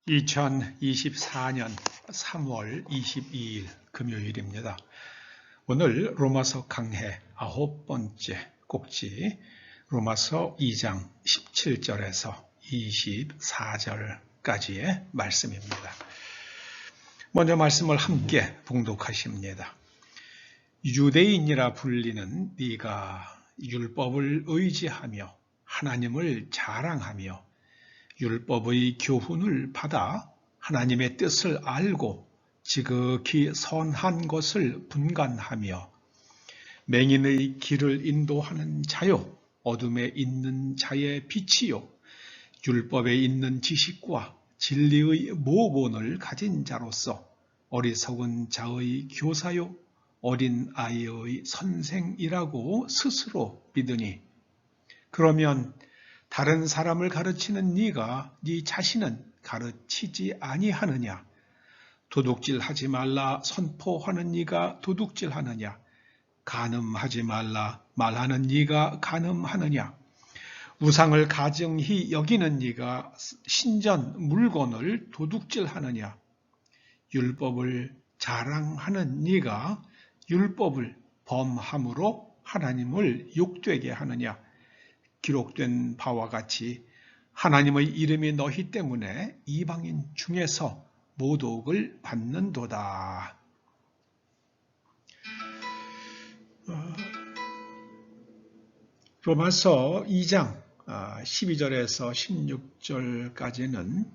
2024년 3월 22일 금요일입니다. 오늘 로마서 강해 9번째 꼭지 로마서 2장 17절에서 24절까지의 말씀입니다. 먼저 말씀을 함께 봉독하십니다. 유대인이라 불리는 네가 율법을 의지하며 하나님을 자랑하며 율법의 교훈을 받아 하나님의 뜻을 알고 지극히 선한 것을 분간하며 맹인의 길을 인도하는 자요 어둠에 있는 자의 빛이요 율법에 있는 지식과 진리의 모본을 가진 자로서 어리석은 자의 교사요 어린 아이의 선생이라고 스스로 믿으니 그러면 다른 사람을 가르치는 네가 네 자신은 가르치지 아니하느냐? 도둑질하지 말라 선포하는 네가 도둑질하느냐? 간음하지 말라 말하는 네가 간음하느냐? 우상을 가증히 여기는 네가 신전 물건을 도둑질하느냐? 율법을 자랑하는 네가 율법을 범함으로 하나님을 욕되게 하느냐? 기록된 바와 같이 하나님의 이름이 너희 때문에 이방인 중에서 모독을 받는도다. 로마서 2장 12절에서 16절까지는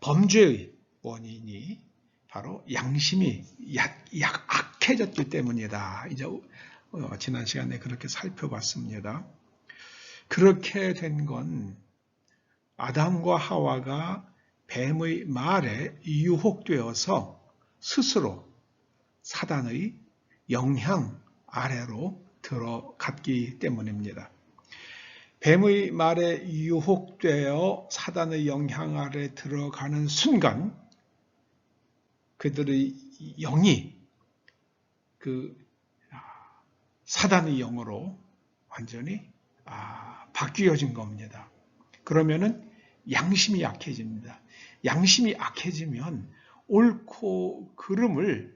범죄의 원인이 바로 양심이 악해졌기 때문이다. 이제 지난 시간에 그렇게 살펴봤습니다. 그렇게 된 건 아담과 하와가 뱀의 말에 유혹되어서 스스로 사단의 영향 아래로 들어갔기 때문입니다. 뱀의 말에 유혹되어 사단의 영향 아래 들어가는 순간 그들의 영이 그 사단의 영으로 완전히 바뀌어진 겁니다. 그러면은 양심이 약해집니다. 양심이 약해지면 옳고 그름을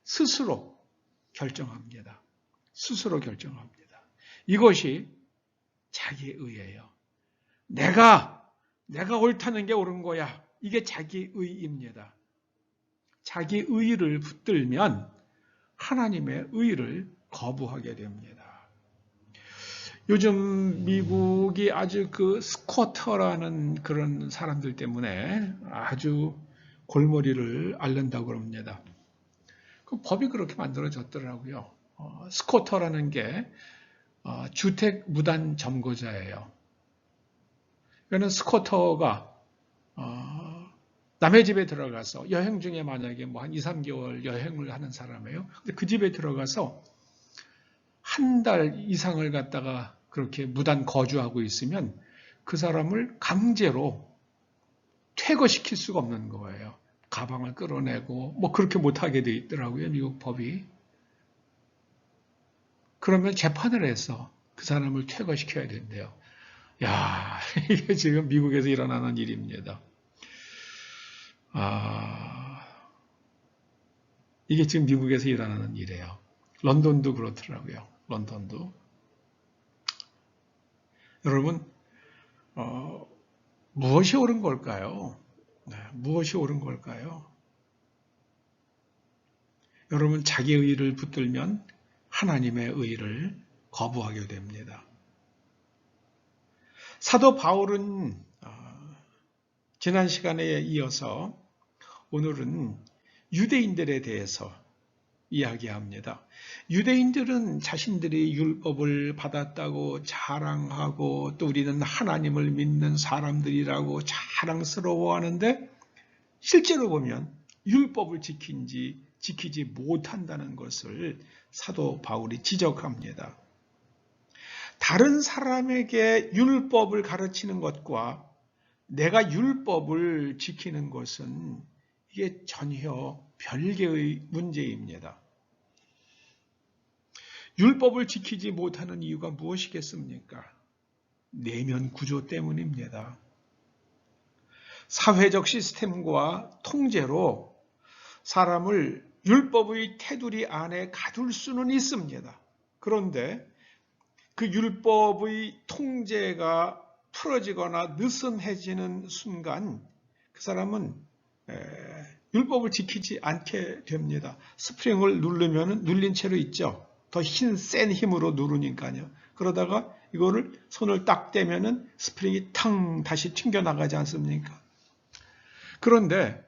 스스로 결정합니다. 스스로 결정합니다. 이것이 자기의예요. 내가 옳다는 게 옳은 거야. 이게 자기의입니다. 자기의를 붙들면 하나님의 의를 거부하게 됩니다. 요즘 미국이 아주 그 스쿼터라는 그런 사람들 때문에 아주 골머리를 앓는다고 그럽니다. 그 법이 그렇게 만들어졌더라고요. 스쿼터라는 게 주택 무단 점거자예요. 그러니까 스쿼터가 남의 집에 들어가서 여행 중에 만약에 뭐 한 2, 3개월 여행을 하는 사람이에요. 근데 그 집에 들어가서 한 달 이상을 갖다가 그렇게 무단 거주하고 있으면 그 사람을 강제로 퇴거시킬 수가 없는 거예요. 가방을 끌어내고 뭐 그렇게 못하게 돼 있더라고요. 미국 법이. 그러면 재판을 해서 그 사람을 퇴거시켜야 된대요. 야, 이게 지금 미국에서 일어나는 일입니다. 이게 지금 미국에서 일어나는 일이에요. 런던도 그렇더라고요. 런던도. 여러분, 무엇이 옳은 걸까요? 무엇이 옳은 걸까요? 여러분, 자기 의를 붙들면 하나님의 의를 거부하게 됩니다. 사도 바울은 지난 시간에 이어서 오늘은 유대인들에 대해서 이야기합니다. 유대인들은 자신들이 율법을 받았다고 자랑하고 또 우리는 하나님을 믿는 사람들이라고 자랑스러워하는데 실제로 보면 율법을 지키지 못한다는 것을 사도 바울이 지적합니다. 다른 사람에게 율법을 가르치는 것과 내가 율법을 지키는 것은 이게 전혀 별개의 문제입니다. 율법을 지키지 못하는 이유가 무엇이겠습니까? 내면 구조 때문입니다. 사회적 시스템과 통제로 사람을 율법의 테두리 안에 가둘 수는 있습니다. 그런데 그 율법의 통제가 풀어지거나 느슨해지는 순간 그 사람은 율법을 지키지 않게 됩니다. 스프링을 누르면 눌린 채로 있죠. 더 센 힘으로 누르니까요. 그러다가 이거를 손을 딱 떼면은 스프링이 탕 다시 튕겨나가지 않습니까? 그런데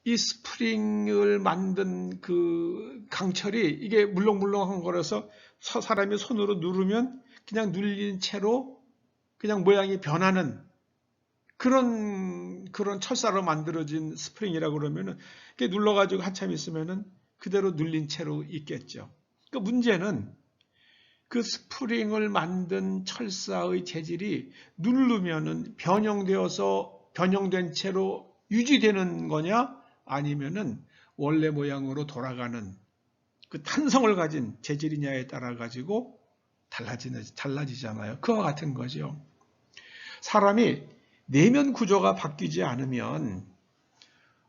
이 스프링을 만든 그 강철이 이게 물렁물렁한 거라서 사람이 손으로 누르면 그냥 눌린 채로 그냥 모양이 변하는 그런 철사로 만들어진 스프링이라고 그러면은 이렇게 눌러가지고 한참 있으면은 그대로 눌린 채로 있겠죠. 그러니까 문제는 그 스프링을 만든 철사의 재질이 누르면은 변형된 채로 유지되는 거냐? 아니면은 원래 모양으로 돌아가는 그 탄성을 가진 재질이냐에 따라 가지고 달라지잖아요. 그와 같은 거죠. 사람이 내면 구조가 바뀌지 않으면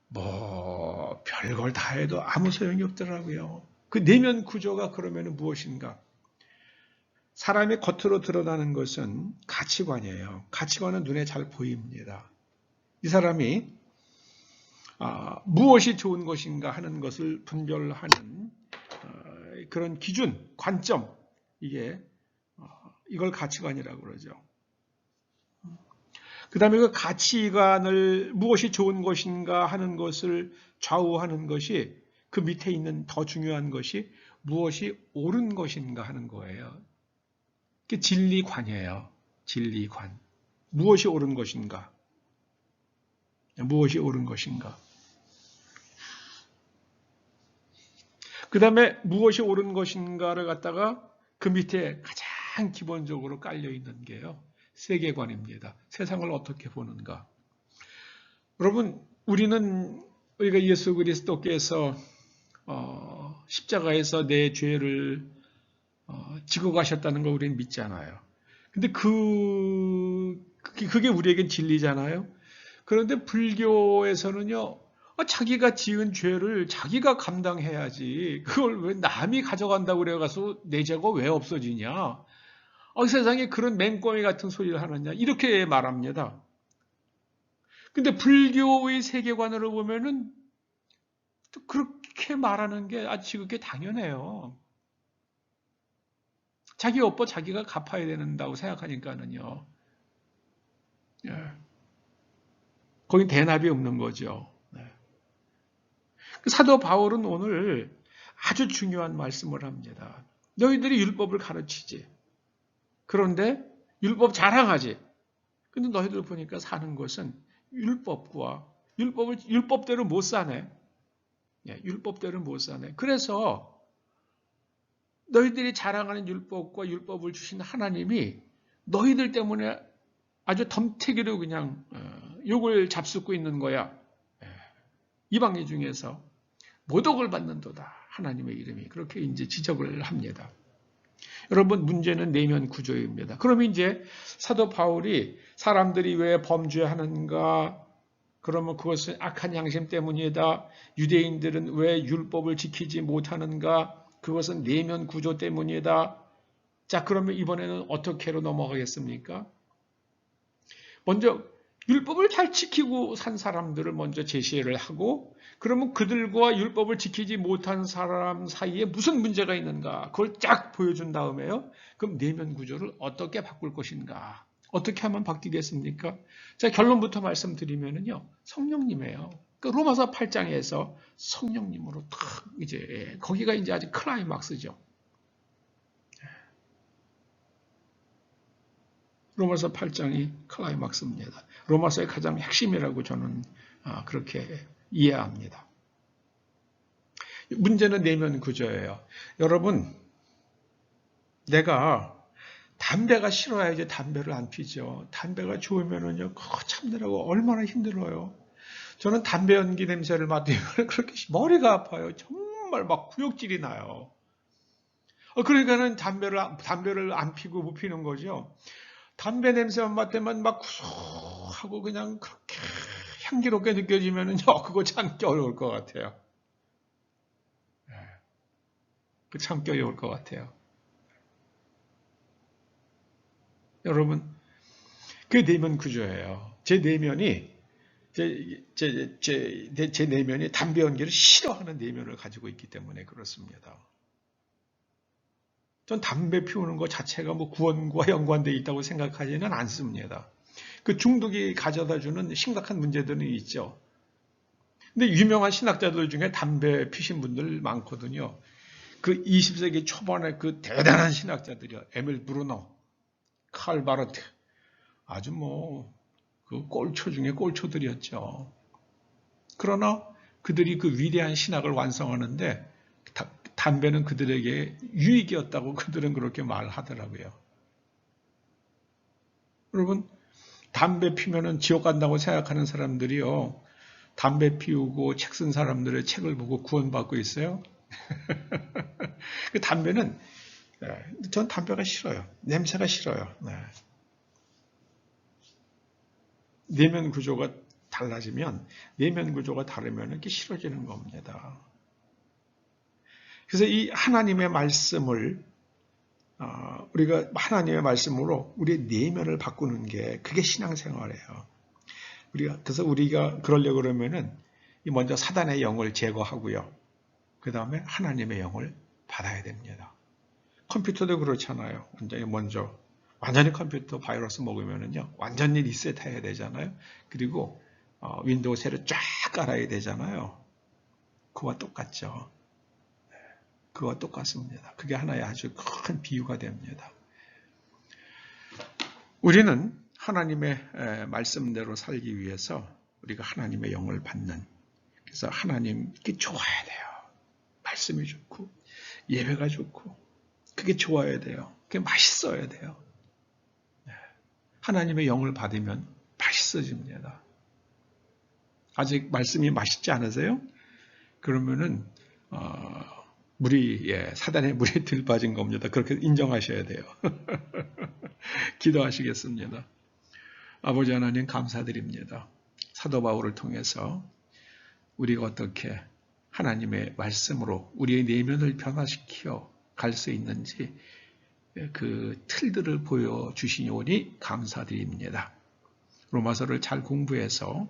뭐 별걸 다 해도 아무 소용이 없더라고요. 그 내면 구조가 그러면 무엇인가? 사람의 겉으로 드러나는 것은 가치관이에요. 가치관은 눈에 잘 보입니다. 이 사람이 무엇이 좋은 것인가 하는 것을 분별하는 그런 기준, 관점, 이걸 가치관이라고 그러죠. 그 다음에 그 가치관을 무엇이 좋은 것인가 하는 것을 좌우하는 것이 그 밑에 있는 더 중요한 것이 무엇이 옳은 것인가 하는 거예요. 그게 진리관이에요. 진리관. 무엇이 옳은 것인가? 무엇이 옳은 것인가? 그 다음에 무엇이 옳은 것인가를 갖다가 그 밑에 가장 기본적으로 깔려 있는 게요. 세계관입니다. 세상을 어떻게 보는가. 여러분, 우리가 예수 그리스도께서 십자가에서 내 죄를 지고 가셨다는 걸 우리는 믿잖아요. 근데 그게 우리에겐 진리잖아요. 그런데 불교에서는요, 자기가 지은 죄를 자기가 감당해야지. 그걸 왜 남이 가져간다고 그래가서 내 죄가 왜 없어지냐? 세상에 그런 맹꽁이 같은 소리를 하느냐? 이렇게 말합니다. 근데 불교의 세계관으로 보면은 또 그렇게 말하는 게 아주 지극히 당연해요. 자기 업보 자기가 갚아야 된다고 생각하니까는요. 거긴 대납이 없는 거죠. 사도 바울은 오늘 아주 중요한 말씀을 합니다. 너희들이 율법을 가르치지. 그런데 율법 자랑하지. 근데 너희들 보니까 사는 것은 율법대로 못 사네. 율법대로 못 사네. 그래서 너희들이 자랑하는 율법과 율법을 주신 하나님이 너희들 때문에 아주 덤태기로 그냥 욕을 잡숫고 있는 거야. 이방인 중에서 모독을 받는도다. 하나님의 이름이 그렇게 이제 지적을 합니다. 여러분, 문제는 내면 구조입니다. 그럼 이제 사도 바울이 사람들이 왜 범죄하는가? 그러면 그것은 악한 양심 때문이다. 유대인들은 왜 율법을 지키지 못하는가? 그것은 내면 구조 때문이다. 자, 그러면 이번에는 어떻게로 넘어가겠습니까? 먼저 율법을 잘 지키고 산 사람들을 먼저 제시를 하고, 그러면 그들과 율법을 지키지 못한 사람 사이에 무슨 문제가 있는가? 그걸 쫙 보여준 다음에요. 그럼 내면 구조를 어떻게 바꿀 것인가? 어떻게 하면 바뀌겠습니까? 자, 결론부터 말씀드리면요. 성령님이에요. 그러니까 로마서 8장에서 성령님으로 탁 이제 거기가 이제 아주 클라이막스죠. 로마서 8장이 클라이막스입니다. 로마서의 가장 핵심이라고 저는 그렇게 이해합니다. 문제는 내면 구조예요. 여러분, 내가 담배가 싫어야지 담배를 안 피죠. 담배가 좋으면은요, 참느라고 얼마나 힘들어요. 저는 담배 연기 냄새를 맡으면 그렇게 머리가 아파요. 정말 막 구역질이 나요. 그러니까는 담배를 안 피고 못 피는 거죠. 담배 냄새만 맡으면 막 구수하고 그냥 그렇게 향기롭게 느껴지면은요, 그거 참기 어려울 것 같아요. 그 참기 어려울 것 같아요. 여러분, 그 내면 구조예요. 제 내면이 제 내면이 담배 연기를 싫어하는 내면을 가지고 있기 때문에 그렇습니다. 전 담배 피우는 것 자체가 뭐 구원과 연관되어 있다고 생각하지는 않습니다. 그 중독이 가져다 주는 심각한 문제들은 있죠. 근데 유명한 신학자들 중에 담배 피신 분들 많거든요. 그 20세기 초반에 그 대단한 신학자들이요. 에밀 브루너, 칼 바르트, 아주 뭐 그 꼴초 중에 꼴초들이었죠. 그러나 그들이 그 위대한 신학을 완성하는데 담배는 그들에게 유익이었다고 그들은 그렇게 말하더라고요. 여러분, 담배 피면은 지옥 간다고 생각하는 사람들이요. 담배 피우고 책 쓴 사람들의 책을 보고 구원받고 있어요. 그 담배는, 전 담배가 싫어요. 냄새가 싫어요. 내면 구조가 달라지면, 내면 구조가 다르면 이렇게 싫어지는 겁니다. 그래서 이 하나님의 말씀을, 우리가 하나님의 말씀으로 우리의 내면을 바꾸는 게 그게 신앙생활이에요. 그래서 우리가 그러려고 그러면은 먼저 사단의 영을 제거하고요. 그 다음에 하나님의 영을 받아야 됩니다. 컴퓨터도 그렇잖아요. 완전히 컴퓨터 바이러스 먹으면은요, 완전히 리셋해야 되잖아요. 그리고 윈도우 새로 쫙 깔아야 되잖아요. 그와 똑같죠. 그와 똑같습니다. 그게 하나의 아주 큰 비유가 됩니다. 우리는 하나님의 말씀대로 살기 위해서 우리가 하나님의 영을 받는, 그래서 하나님께 좋아야 돼요. 말씀이 좋고 예배가 좋고 그게 좋아야 돼요. 그게 맛있어야 돼요. 하나님의 영을 받으면 맛있어집니다. 아직 말씀이 맛있지 않으세요? 그러면은 사단의 물이 들 빠진 겁니다. 그렇게 인정하셔야 돼요. 기도하시겠습니다. 아버지 하나님 감사드립니다. 사도 바울을 통해서 우리가 어떻게 하나님의 말씀으로 우리의 내면을 변화시켜 갈 수 있는지 그 틀들을 보여주시니 감사드립니다. 로마서를 잘 공부해서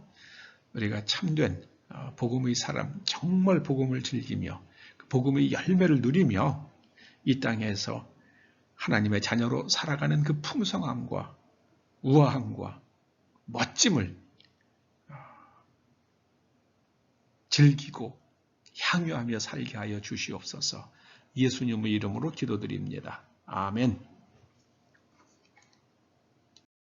우리가 참된 복음의 사람, 정말 복음을 즐기며 복음의 열매를 누리며 이 땅에서 하나님의 자녀로 살아가는 그 풍성함과 우아함과 멋짐을 즐기고 향유하며 살게 하여 주시옵소서. 예수님의 이름으로 기도드립니다. 아멘.